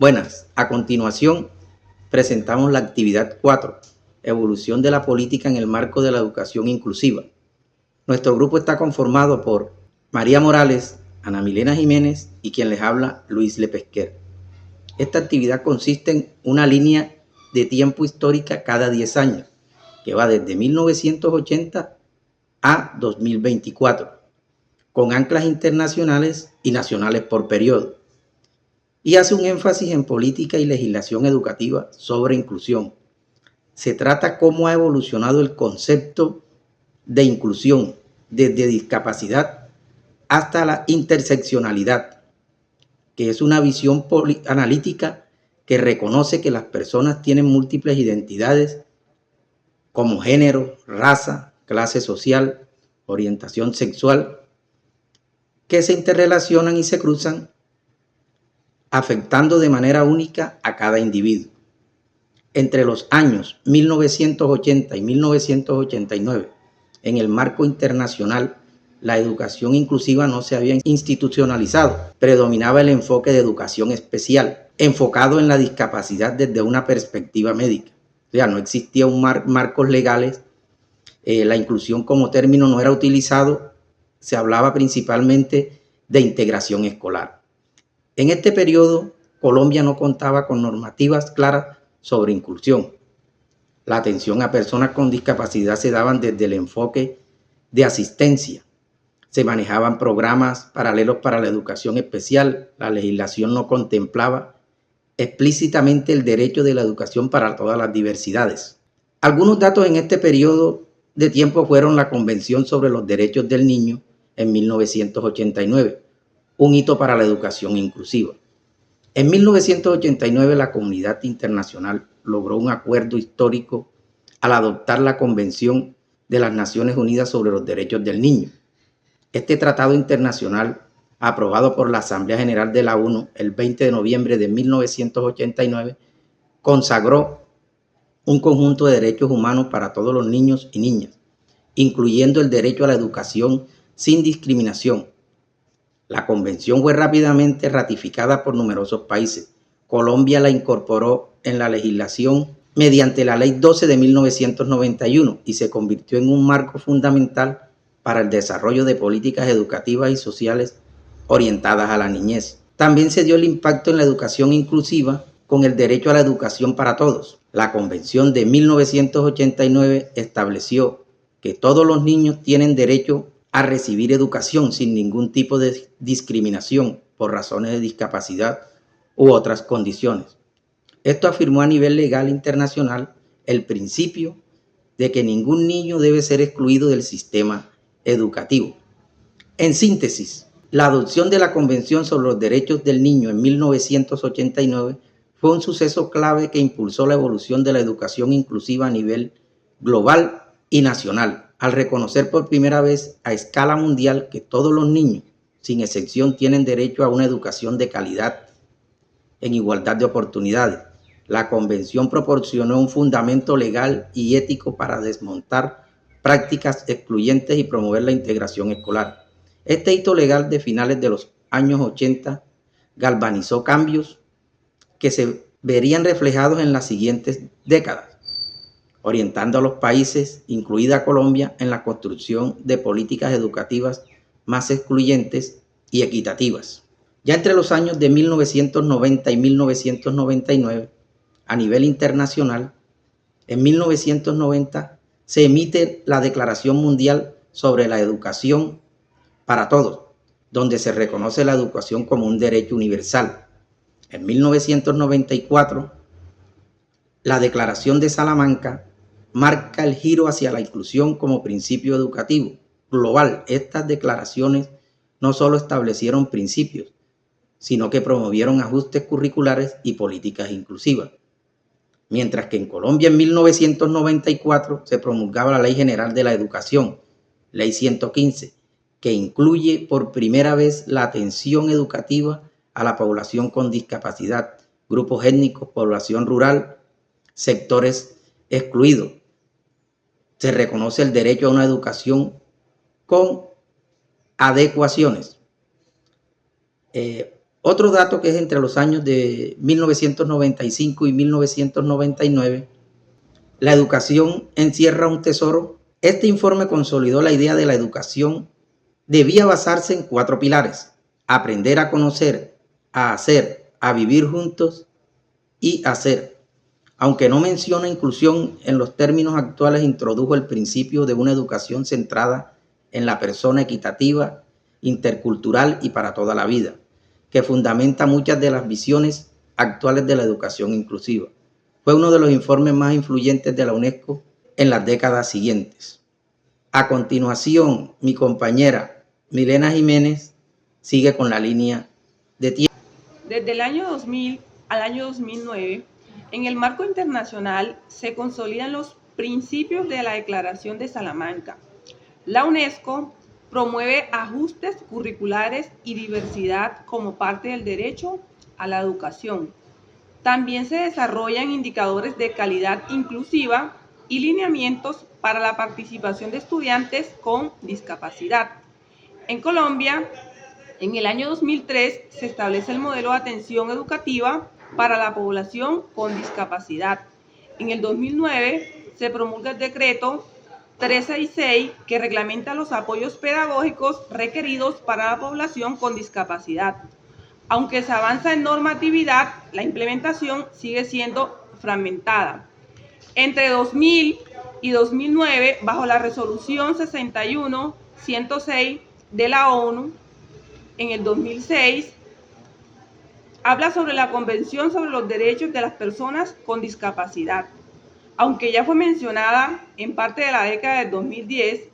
Buenas, a continuación presentamos la actividad 4, evolución de la política en el marco de la educación inclusiva. Nuestro grupo está conformado por María Morales, Ana Milena Jiménez y quien les habla, Luis Lepesquer. Esta actividad consiste en una línea de tiempo histórica cada 10 años, que va desde 1980 a 2024, con anclas internacionales y nacionales por periodo, y hace un énfasis en política y legislación educativa sobre inclusión. Se trata cómo ha evolucionado el concepto de inclusión desde discapacidad hasta la interseccionalidad, que es una visión analítica que reconoce que las personas tienen múltiples identidades como género, raza, clase social, orientación sexual, que se interrelacionan y se cruzan, afectando de manera única a cada individuo. Entre los años 1980 y 1989, en el marco internacional, la educación inclusiva no se había institucionalizado. Predominaba el enfoque de educación especial, enfocado en la discapacidad desde una perspectiva médica. O sea, no existía marcos legales, la inclusión como término no era utilizado, se hablaba principalmente de integración escolar. En este periodo, Colombia no contaba con normativas claras sobre inclusión. La atención a personas con discapacidad se daban desde el enfoque de asistencia. Se manejaban programas paralelos para la educación especial. La legislación no contemplaba explícitamente el derecho de la educación para todas las diversidades. Algunos datos en este periodo de tiempo fueron la Convención sobre los Derechos del Niño en 1989, un hito para la educación inclusiva. En 1989 la comunidad internacional logró un acuerdo histórico al adoptar la Convención de las Naciones Unidas sobre los Derechos del Niño. Este tratado internacional, aprobado por la Asamblea General de la ONU el 20 de noviembre de 1989, consagró un conjunto de derechos humanos para todos los niños y niñas, incluyendo el derecho a la educación sin discriminación. La convención fue rápidamente ratificada por numerosos países. Colombia la incorporó en la legislación mediante la Ley 12 de 1991 y se convirtió en un marco fundamental para el desarrollo de políticas educativas y sociales orientadas a la niñez. También se dio el impacto en la educación inclusiva con el derecho a la educación para todos. La Convención de 1989 estableció que todos los niños tienen derecho a recibir educación sin ningún tipo de discriminación por razones de discapacidad u otras condiciones. Esto afirmó a nivel legal internacional el principio de que ningún niño debe ser excluido del sistema educativo. En síntesis, la adopción de la Convención sobre los Derechos del Niño en 1989 fue un suceso clave que impulsó la evolución de la educación inclusiva a nivel global y nacional, al reconocer por primera vez a escala mundial que todos los niños, sin excepción, tienen derecho a una educación de calidad en igualdad de oportunidades. La Convención proporcionó un fundamento legal y ético para desmontar prácticas excluyentes y promover la integración escolar. Este hito legal de finales de los años 80 galvanizó cambios que se verían reflejados en las siguientes décadas, orientando a los países, incluida Colombia, en la construcción de políticas educativas más excluyentes y equitativas. Ya entre los años de 1990 y 1999, a nivel internacional, en 1990 se emite la Declaración Mundial sobre la Educación para Todos, donde se reconoce la educación como un derecho universal. En 1994, la Declaración de Salamanca marca el giro hacia la inclusión como principio educativo global. Estas declaraciones no solo establecieron principios, sino que promovieron ajustes curriculares y políticas inclusivas. Mientras que en Colombia en 1994 se promulgaba la Ley General de la Educación, Ley 115, que incluye por primera vez la atención educativa a la población con discapacidad, grupos étnicos, población rural, sectores excluidos. Se reconoce el derecho a una educación con adecuaciones. Otro dato que es entre los años de 1995 y 1999, la educación encierra un tesoro. Este informe consolidó la idea de la educación debía basarse en 4 pilares: aprender a conocer, a hacer, a vivir juntos y hacer. Aunque no menciona inclusión en los términos actuales, introdujo el principio de una educación centrada en la persona, equitativa, intercultural y para toda la vida, que fundamenta muchas de las visiones actuales de la educación inclusiva. Fue uno de los informes más influyentes de la UNESCO en las décadas siguientes. A continuación, mi compañera Milena Jiménez sigue con la línea de tiempo. Desde el año 2000 al año 2009, en el marco internacional se consolidan los principios de la Declaración de Salamanca. La UNESCO promueve ajustes curriculares y diversidad como parte del derecho a la educación. También se desarrollan indicadores de calidad inclusiva y lineamientos para la participación de estudiantes con discapacidad. En Colombia, en el año 2003 se establece el modelo de atención educativa para la población con discapacidad. En el 2009 se promulga el decreto 366 que reglamenta los apoyos pedagógicos requeridos para la población con discapacidad. Aunque se avanza en normatividad, la implementación sigue siendo fragmentada. Entre 2000 y 2009, bajo la resolución 61-106 de la ONU, en el 2006, habla sobre la Convención sobre los Derechos de las Personas con Discapacidad. Aunque ya fue mencionada en parte de la década del 2010,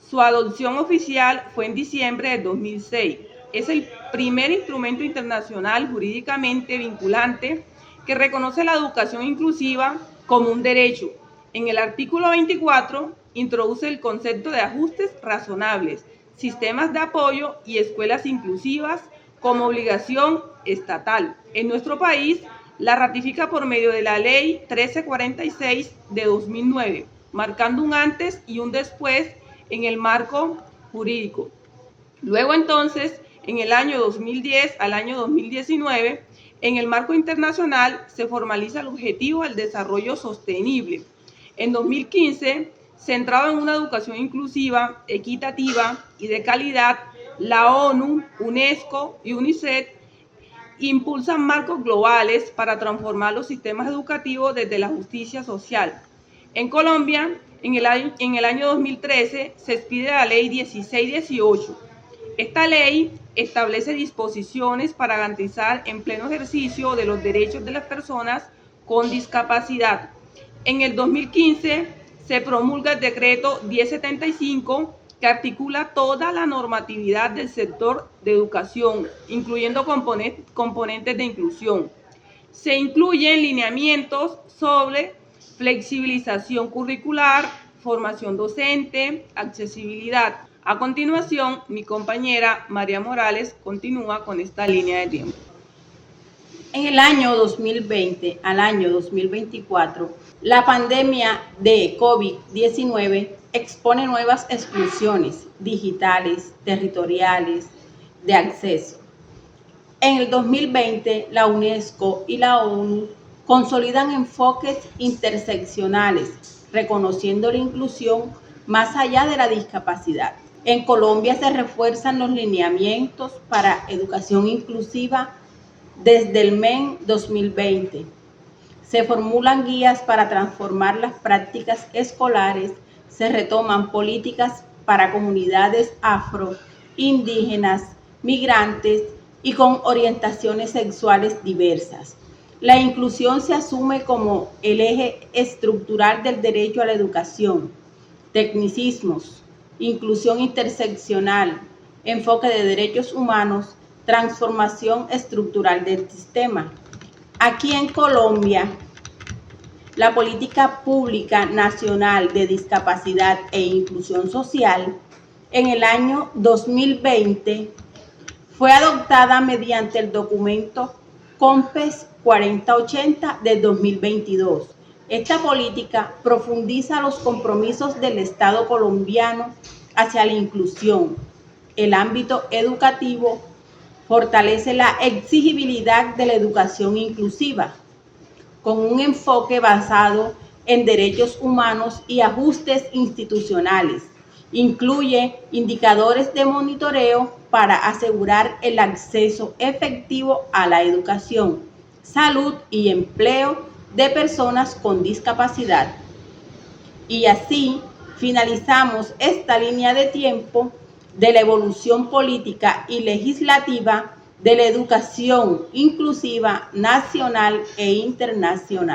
su adopción oficial fue en diciembre del 2006. Es el primer instrumento internacional jurídicamente vinculante que reconoce la educación inclusiva como un derecho. En el artículo 24 introduce el concepto de ajustes razonables, sistemas de apoyo y escuelas inclusivas como obligación estatal. En nuestro país la ratifica por medio de la Ley 1346 de 2009, marcando un antes y un después en el marco jurídico. Luego entonces, en el año 2010 al año 2019, en el marco internacional se formaliza el objetivo del desarrollo sostenible. En 2015, centrado en una educación inclusiva, equitativa y de calidad, la ONU, UNESCO y UNICEF impulsan marcos globales para transformar los sistemas educativos desde la justicia social. En Colombia, en el año 2013, se expide la Ley 1618. Esta ley establece disposiciones para garantizar en pleno ejercicio de los derechos de las personas con discapacidad. En el 2015 se promulga el decreto 1075 que articula toda la normatividad del sector de educación, incluyendo componentes de inclusión. Se incluyen lineamientos sobre flexibilización curricular, formación docente, accesibilidad. A continuación, mi compañera María Morales continúa con esta línea de tiempo. En el año 2020 al año 2024, la pandemia de COVID-19 expone nuevas exclusiones digitales, territoriales, de acceso. En el 2020, la UNESCO y la ONU consolidan enfoques interseccionales, reconociendo la inclusión más allá de la discapacidad. En Colombia se refuerzan los lineamientos para educación inclusiva desde el MEN 2020. Se formulan guías para transformar las prácticas escolares, se retoman políticas para comunidades afro, indígenas, migrantes y con orientaciones sexuales diversas. La inclusión se asume como el eje estructural del derecho a la educación. Tecnicismos, inclusión interseccional, enfoque de derechos humanos, transformación estructural del sistema. Aquí en Colombia, la política pública nacional de discapacidad e inclusión social en el año 2020 fue adoptada mediante el documento COMPES 4080 de 2022. Esta política profundiza los compromisos del Estado colombiano hacia la inclusión, el ámbito educativo fortalece la exigibilidad de la educación inclusiva, con un enfoque basado en derechos humanos y ajustes institucionales. Incluye indicadores de monitoreo para asegurar el acceso efectivo a la educación, salud y empleo de personas con discapacidad. Y así finalizamos esta línea de tiempo de la evolución política y legislativa de la educación inclusiva nacional e internacional.